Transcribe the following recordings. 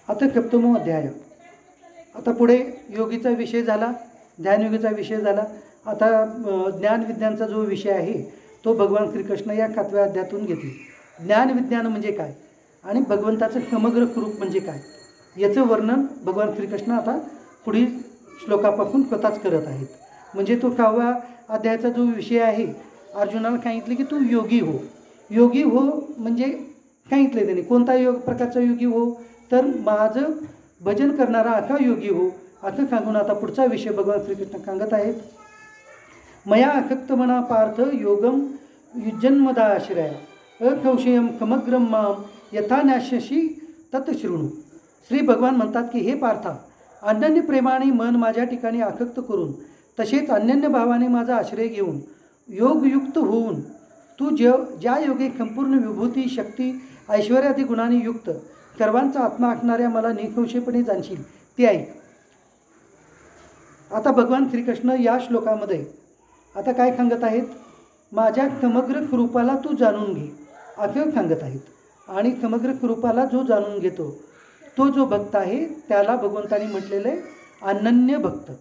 आता 7वा अध्याय. आता पुढे योगीचा विषय झाला, ध्यानयोगीचा विषय झाला. आता ज्ञान विज्ञानचा जो विषय आहे तो भगवान श्रीकृष्ण या 7व्या अध्यायातून घेतले. ज्ञान विज्ञान म्हणजे काय आणि भगवंताचं समग्र स्वरूप म्हणजे काय याचं वर्णन भगवान श्रीकृष्ण आता पुढील श्लोकापासून स्वतःच करत आहेत. म्हणजे तो 6व्या अध्यायाचा जो विषय आहे, अर्जुनाला सांगितले की तू योगी हो. योगी हो म्हणजे सांगितले त्याने कोणता प्रकारचा योगी हो, तर माझं भजन करणारा असा योगी हो असं सांगून आता पुढचा विषय भगवान श्रीकृष्ण सांगत आहेत. मया अशक्त मना पार्थ योगम युजन्मदाश्रया असंशयम समग्रम माम यथा न्यास्यसि तत्शृणु. श्री भगवान म्हणतात की हे पार्था, अनन्य प्रेमाने मन माझ्या ठिकाणी आसक्त करून तसेच अनन्य भावाने माझा आश्रय घेऊन योगयुक्त होऊन तू ज्या योगे संपूर्ण विभूती शक्ती ऐश्वर्यादी गुणांनी युक्त सर्वांचा आत्मा असणाऱ्या मला निसंशयपणे जाणशील ते ऐक. आता भगवान श्रीकृष्ण या श्लोकामध्ये आता काय सांगत आहेत, माझ्या समग्र स्वरूपाला तू जाणून घे असं सांगत आहेत. आणि समग्र स्वरूपाला जो जाणून घेतो तो जो भक्त आहे त्याला भगवंतांनी म्हटलेलं आहे अनन्य भक्त.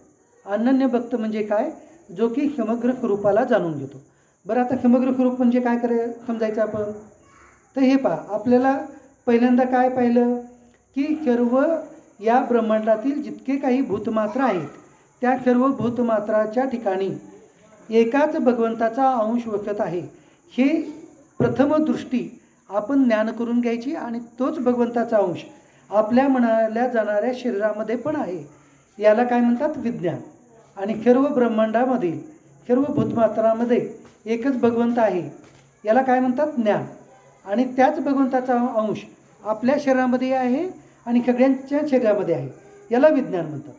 अनन्य भक्त म्हणजे काय, जो की समग्र स्वरूपाला जाणून घेतो. बरं, आता समग्र स्वरूप म्हणजे काय समजायचं आपण, तर हे पहा, आपल्याला पहिल्यांदा काय पाहिलं की सर्व या ब्रह्मांडातील जितके काही भूतमात्रा आहेत त्या सर्व भूतमात्राच्या ठिकाणी एकाच भगवंताचा अंश वसत आहे. हे प्रथम दृष्टी आपण ज्ञान करून घ्यायची आणि तोच भगवंताचा अंश आपल्या म्हणाल्या जाणाऱ्या शरीरामध्ये पण आहे. याला काय म्हणतात विज्ञान. आणि सर्व ब्रह्मांडामधील सर्व भूतमात्रामध्ये एकच भगवंत आहे याला काय म्हणतात ज्ञान. आणि त्याच भगवंताचा अंश आपल्या शरीरामध्ये आहे आणि सगळ्यांच्या शरीरामध्ये आहे याला विज्ञान म्हणतात.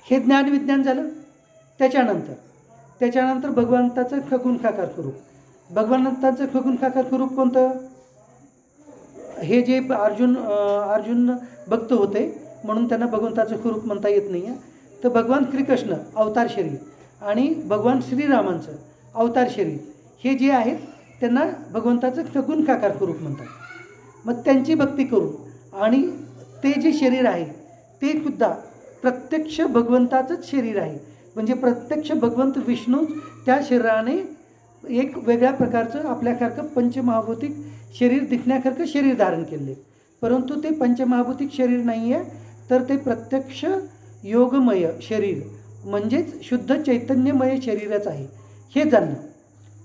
हे ज्ञान विज्ञान झालं. त्याच्यानंतर भगवंताचं खगुण साकार स्वरूप. भगवंताचं खगुण साकार स्वरूप कोणतं, हे जे अर्जुन भक्त होते म्हणून त्यांना भगवंताचं स्वरूप म्हणता येत नाही आहे. तर भगवान श्रीकृष्ण अवतार शरीर आणि भगवान श्रीरामांचं अवतार शरीर हे जे आहेत त्यांना भगवंताचं खगुण साकार स्वरूप म्हणतात. मग त्यांची भक्ती करून आणि ते जे शरीर आहे ते सुद्धा प्रत्यक्ष भगवंताचंच शरीर आहे. म्हणजे प्रत्यक्ष भगवंत विष्णूच त्या शरीराने एक वेगळ्या प्रकारचं आपल्यासारखं पंचमहाभौतिक शरीर दिसण्यासारखं शरीर धारण केले. परंतु ते पंचमहाभौतिक शरीर नाही आहे, तर ते प्रत्यक्ष योगमय शरीर म्हणजेच शुद्ध चैतन्यमय शरीरच आहे हे जाणलं.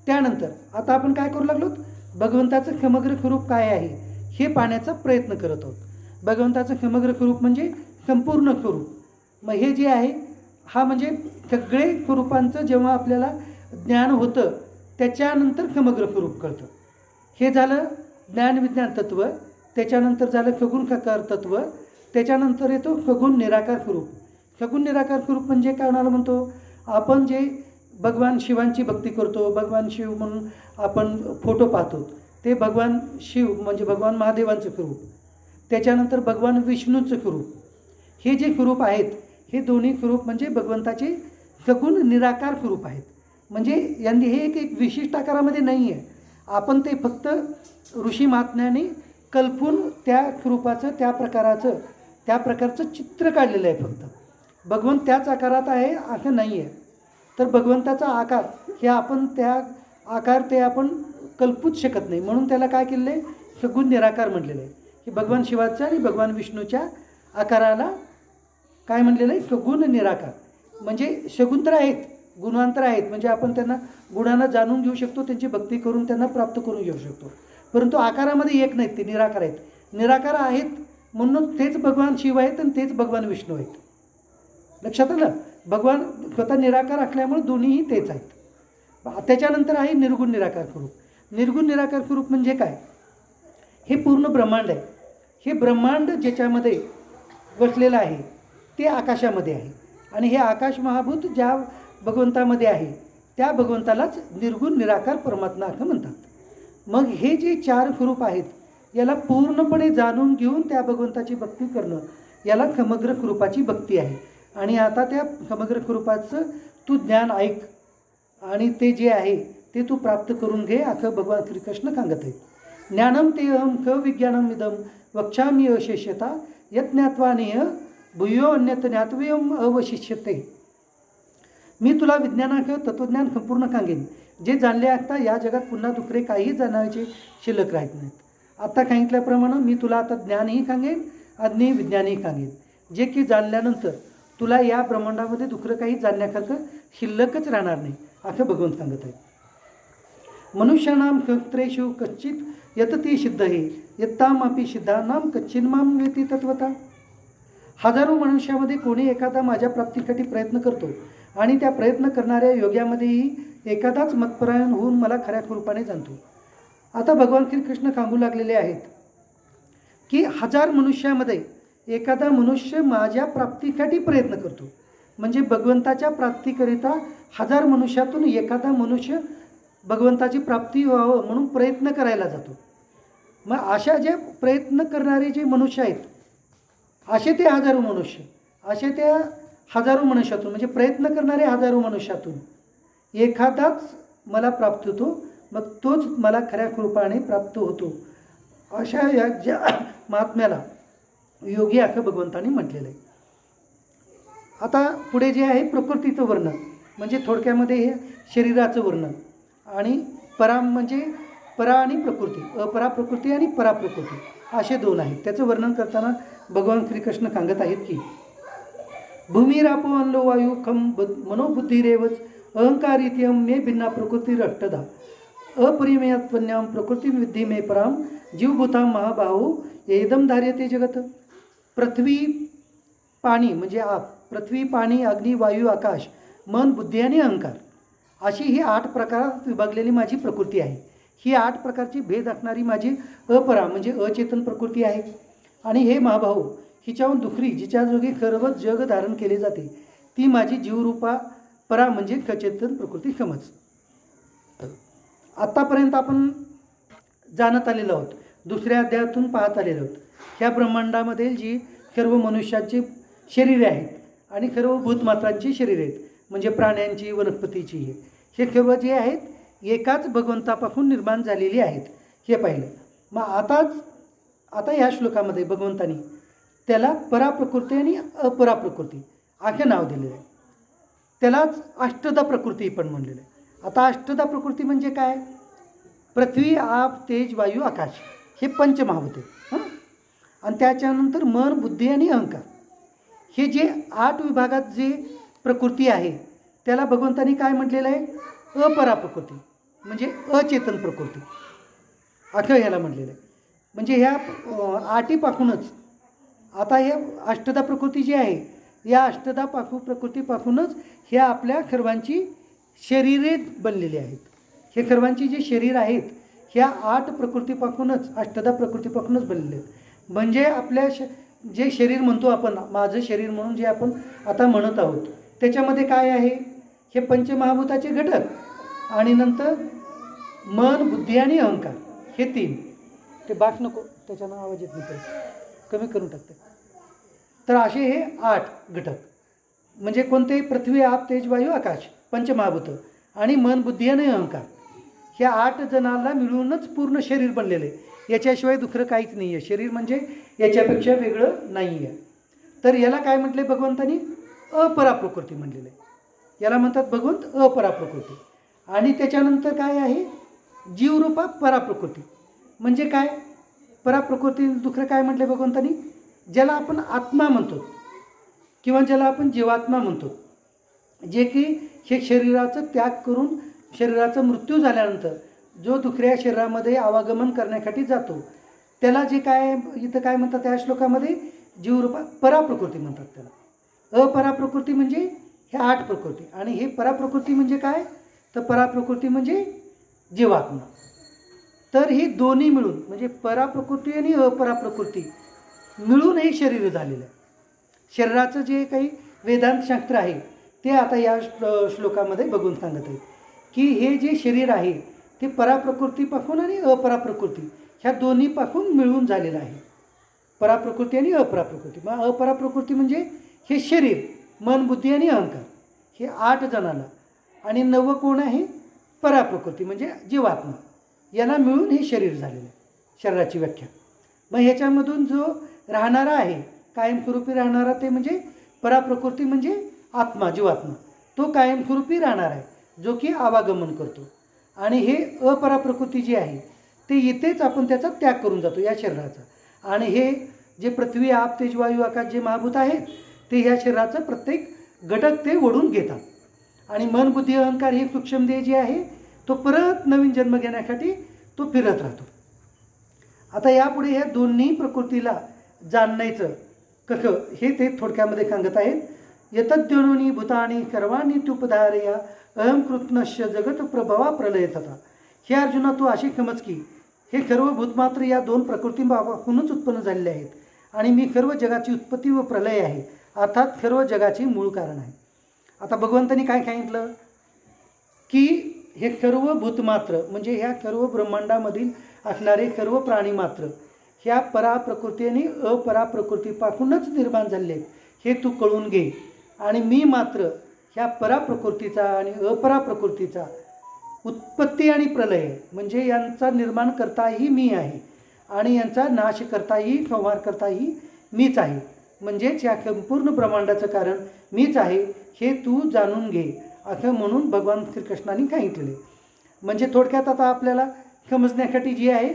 त्यानंतर आता आपण काय करू लागलो, भगवंताचं समग्र स्वरूप काय आहे हे पाहण्याचा प्रयत्न करत आहोत. भगवंताचं समग्र स्वरूप म्हणजे संपूर्ण स्वरूप. मग हे जे आहे हा म्हणजे सगळे स्वरूपांचं जेव्हा आपल्याला ज्ञान होतं त्याच्यानंतर समग्र स्वरूप कळतं. हे झालं ज्ञान विज्ञान तत्त्व. त्याच्यानंतर झालं खगुण साकार तत्त्व. त्याच्यानंतर येतो खगुण निराकार स्वरूप. खगुण निराकार स्वरूप म्हणजे काय म्हणतो, आपण जे भगवान शिवांची भक्ती करतो, भगवान शिव म्हणून आपण फोटो पाहतो ते भगवान शिव म्हणजे भगवान महादेवांचं स्वरूप. त्याच्यानंतर भगवान विष्णूचं स्वरूप. हे जे स्वरूप आहेत हे दोन्ही स्वरूप म्हणजे भगवंताचे सगुण निराकार स्वरूप आहेत. म्हणजे यांनी हे एक विशिष्ट आकारामध्ये नाही आहे. आपण ते फक्त ऋषी महात्म्याने कल्पून त्या स्वरूपाचं त्या प्रकारचं चित्र काढलेलं आहे. फक्त भगवंत त्याच आकारात आहे असं नाही आहे. तर भगवंताचा आकार हे आपण त्या आकार ते आपण कल्पूच शकत नाही. म्हणून त्याला काय केलेलं आहे, सगुण निराकार म्हटलेलं आहे. की भगवान शिवाच्या आणि भगवान विष्णूच्या आकाराला काय म्हटलेलं आहे, सगुण निराकार. म्हणजे सगुण तर आहेत, गुणांतर आहेत. म्हणजे आपण त्यांना गुणांना जाणून घेऊ शकतो, त्यांची भक्ती करून त्यांना प्राप्त करून घेऊ शकतो. परंतु आकारामध्ये एक नाहीत, ते निराकार आहेत. निराकार आहेत म्हणून तेच भगवान शिव आहेत आणि तेच भगवान विष्णू आहेत. लक्षात आलं. भगवान स्वतः निराकार असल्यामुळे दोन्हीही तेच आहेत. त्याच्यानंतर आहे निर्गुण निराकार स्वरूप. निर्गुण निराकार स्वरूप म्हणजे काय, हे पूर्ण ब्रह्मांड आहे. हे ब्रह्मांड ज्याच्यामध्ये बसलेलं आहे ते आकाशामध्ये आहे. आणि हे आकाश महाभूत ज्या भगवंतामध्ये आहे त्या भगवंतालाच निर्गुण निराकार परमात्मा असं म्हणतात. मग हे जे 4 स्वरूप आहेत याला पूर्णपणे जाणून घेऊन त्या भगवंताची भक्ती करणं याला समग्र स्वरूपाची भक्ती आहे. आणि आता त्या समग्र स्वरूपाचं तू ज्ञान ऐक आणि ते जे आहे ते तू प्राप्त करून घे असं भगवान श्रीकृष्ण सांगत आहेत. ज्ञानम ते अहम ख विज्ञानम इदम वक्ष्यामि अशेष्यता यज्ञात्वा नेह भूयो अन्यत ज्ञातव्यम अवशिष्यते. मी तुला विज्ञानाचं तत्त्वज्ञान संपूर्ण सांगेन, जे जाणले असता या जगात पुन्हा दुसरे काहीही जाणायचे शिल्लक राहत नाहीत. आता सांगितल्याप्रमाणे मी तुला आता ज्ञानही सांगेन आणि विज्ञानही सांगेन, जे की जाणल्यानंतर तुला या ब्रह्मांडामध्ये दुसरं काही जाणण्यासारखं शिल्लकच राहणार नाही, असं भगवंत सांगत आहे. मनुष्यानाम सहस्रेषु कच्चित यतती सिद्ध हे यत्तामापि सिद्धानाम कच्चिन्माम वेती तत्वता. हजारो मनुष्यामध्ये कोणी एखादा माझ्या प्राप्तीसाठी प्रयत्न करतो आणि त्या प्रयत्न करणाऱ्या योग्यामध्येही एखादाच मतपरायण होऊन मला खऱ्या स्वरूपाने जाणतो. आता भगवान श्रीकृष्ण सांगू लागलेले आहेत की 1000 मनुष्यामध्ये एखादा मनुष्य माझ्या प्राप्तीसाठी प्रयत्न करतो. म्हणजे भगवंताच्या प्राप्तीकरिता 1000 मनुष्यातून एखादा मनुष्य भगवंताची प्राप्ती व्हावं म्हणून प्रयत्न करायला जातो. मग अशा जे प्रयत्न करणारे जे मनुष्य आहेत, असे ते 1000 मनुष्य, असे त्या 1000 मनुष्यातून म्हणजे प्रयत्न करणारे 1000 मनुष्यातून एखादाच मला प्राप्त होतो, मग तोच मला खऱ्या कृपाने प्राप्त होतो. अशा या ज्या महात्म्याला योगी असं भगवंतांनी म्हटलेलं आहे. आता पुढे जे आहे प्रकृतीचं वर्णन, म्हणजे थोडक्यामध्ये हे शरीराचं वर्णन आणि परा म्हणजे परा आणि प्रकृती, अपरा प्रकृती आणि परा प्रकृती असे 2 आहेत. त्याचं वर्णन करताना भगवान श्रीकृष्ण सांगत आहेत की भूमिरापो अन्नो वायू खम मनोबुद्धिरेवच अहंकारित्यम मे भिन्ना प्रकृतिरष्टदा अपरिमेयत्वन्याम प्रकृती विद्धी मे पराम जीवभूता महाबाहू एकदम धार्यते जगत. पृथ्वी पाणी म्हणजे आप, पृथ्वी पाणी अग्नी वायू आकाश मन बुद्धी आणि अहंकार अशी ही 8 प्रकारात विभागलेली माझी प्रकृती आहे. ही 8 प्रकारची भेद असणारी माझी अपरा म्हणजे अचेतन प्रकृती आहे. आणि हे महाभाऊ, हिच्याहून दुसरी जिच्या जोगी सर्व जग धारण केले जाते ती माझी जीवरूपा परा म्हणजे सचेतन प्रकृती समज. आत्तापर्यंत आपण जाणत आलेलो आहोत, दुसऱ्या अध्यायातून पाहत आलेलो आहोत, ह्या ब्रह्मांडामध्ये जी सर्व मनुष्याची शरीरे आहेत आणि सर्व भूतमात्रांची शरीरे आहेत, म्हणजे प्राण्यांची वनस्पतीची, हे सर्व जे आहेत एकाच भगवंतापासून निर्माण झालेली आहेत हे पाहिलं. मग आता या श्लोकामध्ये भगवंतानी त्याला पराप्रकृती आणि अपराप्रकृती असे नाव दिलेलं आहे. त्यालाच अष्टदा प्रकृती पण म्हणलेलं आहे. आता अष्टदा प्रकृती म्हणजे काय? पृथ्वी आप तेज वायू आकाश हे पंचमहाभूत आहेत. आणि त्याच्यानंतर मन बुद्धी आणि अहंकार हे जे 8 विभागात जे प्रकृती आहे त्याला भगवंतानी काय म्हटलेलं आहे? अपराप्रकृती म्हणजे अचेतन प्रकृती असं ह्याला म्हटलेलं आहे. म्हणजे ह्या 8पासूनच आता हे अष्टदा प्रकृती जी आहे या अष्टदा प्रकृतीपासूनच ह्या आपल्या सर्वांची शरीरे बनलेली आहेत. हे सर्वांची जे शरीर आहेत ह्या 8 प्रकृतीपासूनच अष्टदा प्रकृतीपासूनच बनलेले आहेत. म्हणजे आपल्या जे शरीर म्हणतो आपण, माझं शरीर म्हणून जे आपण आता म्हणत आहोत, त्याच्यामध्ये काय आहे? हे पंचमहाभूताचे घटक आणि नंतर मन बुद्धी आणि अहंकार हे 3. ते बाक नको, त्याच्यानं आवाज येत नाही, कमी करून टाकते. तर असे हे 8 घटक म्हणजे कोणते? पृथ्वी आप तेज वायू आकाश पंचमहाभूत आणि मन बुद्धी आणि अहंकार ह्या 8 जणांना मिळूनच पूर्ण शरीर बनलेलं आहे. याच्याशिवाय दुसरं काहीच नाही आहे. शरीर म्हणजे याच्यापेक्षा वेगळं नाही आहे. तर याला काय म्हटले भगवंतानी? अपराप्रकृती म्हणलेलं आहे. याला म्हणतात भगवंत अपराप्रकृती. आणि त्याच्यानंतर काय आहे? जीवरूपा पराप्रकृती. म्हणजे काय? पराप्रकृती दुसरं काय म्हटले भगवंतानी? ज्याला आपण आत्मा म्हणतो किंवा ज्याला आपण जीवात्मा म्हणतो, जे की हे शरीराचं त्याग करून शरीराचा मृत्यू झाल्यानंतर जो दुसऱ्या शरीरामध्ये आवागमन करण्यासाठी जातो, त्याला जे काय इथं काय म्हणतात त्या श्लोकामध्ये? जीवरूपा पराप्रकृती म्हणतात त्याला. अपराप्रकृती म्हणजे ह्या 8 प्रकृती आणि हे पराप्रकृती म्हणजे काय? तर पराप्रकृती म्हणजे जीवात्मा. तर ही दोन्ही मिळून म्हणजे पराप्रकृती आणि अपराप्रकृती मिळून हे शरीर झालेलं आहे. शरीराचं जे काही वेदांत शास्त्र आहे ते आता या श्लोकामध्ये बघून सांगत आहेत की हे जे शरीर आहे ते पराप्रकृतीपासून आणि अपराप्रकृती ह्या दोन्हीपासून मिळून झालेलं आहे. पराप्रकृती आणि अपराप्रकृती. मग अपराप्रकृती म्हणजे हे शरीर, मन बुद्धी आणि अहंकार हे 8 जणांना, आणि 9 कोण आहे? पराप्रकृती म्हणजे जीवात्मा. याला मिळून हे शरीर झालेलं आहे. शरीराची व्याख्या. मग ह्याच्यामधून जो राहणारा आहे कायमस्वरूपी राहणारा ते म्हणजे पराप्रकृती म्हणजे आत्मा जीवात्मा तो कायमस्वरूपी राहणार आहे जो की आवागमन करतो. आणि हे अपराप्रकृती जी आहे ते इथेच आपण त्याचा त्याग करून जातो या शरीराचा. आणि हे जे पृथ्वी आप तेज वायू आकाश जे महाभूत आहेत ते ह्या शरीराचं प्रत्येक घटक ते ओढून घेतात. आणि मन बुद्धी अहंकार हे सूक्ष्म देह जे आहे तो परत नवीन जन्म घेण्यासाठी तो फिरत राहतो. आता यापुढे ह्या दोन्ही प्रकृतीला जाणायचं कसं हे ते थोडक्यामध्ये सांगत आहेत. यतद्योनी भूतानी सर्वाणी तुपधारया अहम कृत्नश्य जगत प्रभवा प्रलयतता. हे अर्जुना तू अशी समज की हे सर्व भूतमात्र या दोन प्रकृतीपासूनच उत्पन्न झालेले आहेत आणि मी सर्व जगाची उत्पत्ती व प्रलय आहे अर्थात सर्व जगाचे मूळ कारण आहे. आता भगवंतांनी काय सांगितलं की हे सर्व भूतमात्र म्हणजे ह्या सर्व ब्रह्मांडामधील असणारे सर्व प्राणी मात्र ह्या पराप्रकृती आणि अपराप्रकृतीपासूनच निर्माण झाले आहेत हे तू कळून घे. आणि मी मात्र ह्या पराप्रकृतीचा आणि अपराप्रकृतीचा उत्पत्ती आणि प्रलय म्हणजे यांचा निर्माण करताही मी आहे आणि यांचा नाश करताही संहार करताही मीच आहे. म्हणजेच या संपूर्ण ब्रह्मांडाचं कारण मीच आहे हे तू जाणून घे असं म्हणून भगवान श्रीकृष्णाने सांगितलेले. म्हणजे थोडक्यात आता आपल्याला समजण्यासाठी जी आहे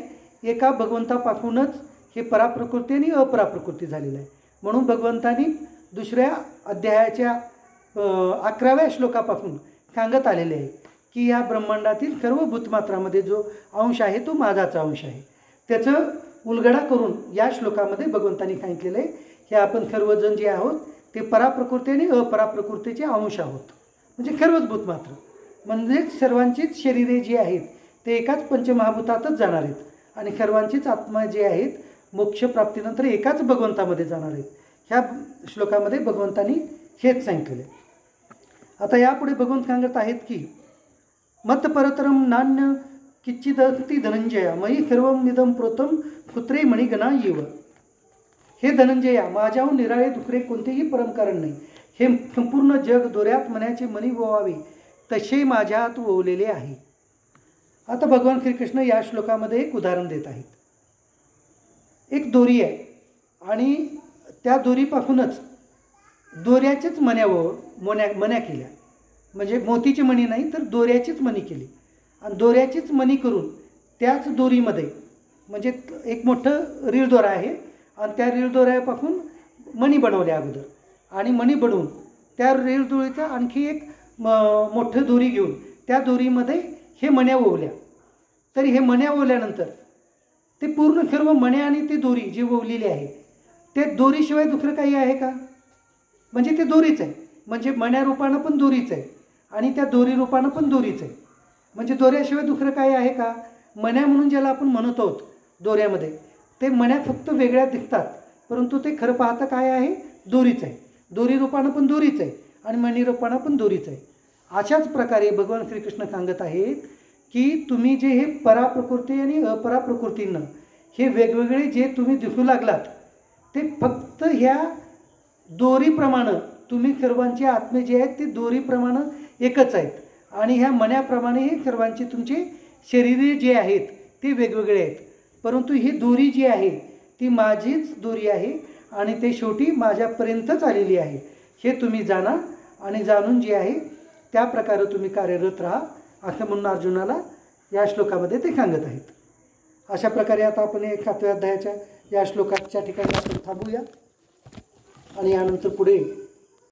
एका भगवंतापासूनच हे पराप्रकृती आणि अपराप्रकृती झालेलं आहे. म्हणून भगवंतानी दुसऱ्या अध्यायाच्या 11व्या श्लोकापासून सांगत आलेले आहे की या ब्रह्मांडातील सर्व भूतमात्रामध्ये जो अंश आहे तो माझाचा अंश आहे. त्याचं उलगडा करून या श्लोकामध्ये भगवंतानी सांगितलेलं आहे हे आपण सर्वजण जे आहोत ते पराप्रकृती आणि अपराप्रकृतीचे अंश आहोत. म्हणजे सर्वच भूतमात्र म्हणजेच सर्वांचीच शरीरे जी आहेत ते एकाच पंचमहाभूतातच जाणार आहेत आणि सर्वांचीच आत्मा जे आहेत मोक्षप्राप्तीनंतर एकाच भगवंतामध्ये जाणार आहेत. ह्या श्लोकामध्ये भगवंतानी हेच सांगितलेले. आता यापुढे भगवंत सांगत आहेत की मत परतरम नान्य किच्चिदस्ति धनंजया मयि सर्वमिदं प्रोतम पुत्रे मणिगणा येव. हे धनंजया माझ्याहून निराळे दुसरे कोणतेही परमकारण नाही. हे संपूर्ण जग दोऱ्यात मण्याचे मणी ओवावे तसे माझ्यात ओवलेले आहे. आता भगवान श्रीकृष्ण या श्लोकामध्ये एक उदाहरण देत आहेत. एक दोरी आहे आणि त्या दोरीपासूनच दोऱ्याचेच मण्या केल्या. म्हणजे मोतीची मणी नाही तर दोऱ्याचीच मणी केली आणि दोऱ्याचीच मणी करून त्याच दोरीमध्ये म्हणजे एक मोठं रीळ दोरा आहे आणि त्या रीळ दोऱ्यापासून मणी बनवल्या अगोदर आणि मणी बनवून त्या रीळ दोरीचा आणखी एक मोठं दोरी घेऊन त्या दोरीमध्ये हे मण्या ओवल्या. तरी हे मण्या ओवल्यानंतर ते पूर्ण सर्व मण्या आणि ती दोरी जी ओवलेली आहे ते दोरीशिवाय दुसरं काही आहे का? म्हणजे ते दोरीच आहे. म्हणजे मण्या रूपानं पण दोरीच आहे आणि त्या दोरी रूपानं पण दोरीच आहे. म्हणजे दोऱ्याशिवाय दुसरं काही आहे का? मण्या म्हणून ज्याला आपण म्हणत आहोत दोऱ्यामध्ये ते मण्या फक्त वेगळ्या दिसतात परंतु ते खरं पाहता काय आहे दोरीच आहे. दोरी रूपानं पण दोरीच आहे आणि मणी रूपानं पण दोरीच आहे. अशाच प्रकारे भगवान श्रीकृष्ण सांगत आहेत की तुम्ही जे हे पराप्रकृती आणि अपराप्रकृतींना हे वेगवेगळे जे तुम्ही दिसू लागलात ते फक्त ह्या दोरीप्रमाणे तुम्ही सर्वांचे आत्मे जे आहेत ते दोरीप्रमाणे एकच आहेत आणि ह्या मण्याप्रमाणे हे सर्वांचे तुमचे शरीरे जे आहेत ते वेगवेगळे आहेत. परंतु ही दोरी जी आहे ती माझीच दोरी आहे आणि ते शेवटी माझ्यापर्यंतच आलेली आहे हे तुम्ही जाणा आणि जाणून जे आहे त्या प्रकारे तुम्ही कार्यरत राहा असं म्हणून अर्जुनाला या श्लोकामध्ये ते सांगत आहेत. अशा प्रकारे आता आपण 7व्या अध्यायाच्या या श्लोकाच्या ठिकाणी आपण थांबूया आणि यानंतर पुढे